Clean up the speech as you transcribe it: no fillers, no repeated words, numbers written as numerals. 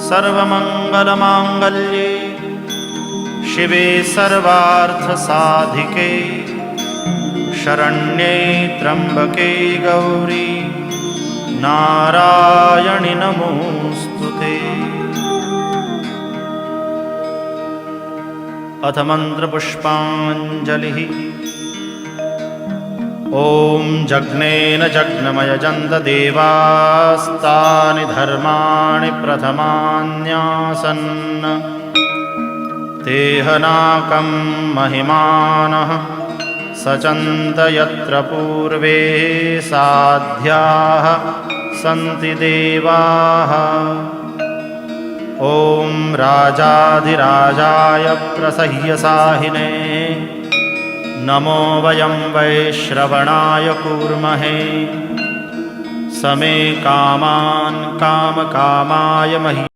सर्वमङ्गलमाङ्गल्ये शिवे सर्वार्थसाधिके शरण्ये त्र्यम्बके गौरी नारायणि नमोऽस्तुते। अथ मन्त्रपुष्पाञ्जलिः। ॐ जज्ञेन जज्ञमयजन्त देवास्तानि धर्माणि प्रथमान्यासन् तेहनाकं महिमानः सचन्त यत्र पूर्वे साध्याः सन्ति देवाः। ॐ राजाधिराजाय प्रसह्यसाहिने नमो वयं वैश्रवणाय कूर्महे। समे कामान् कामकामाय महि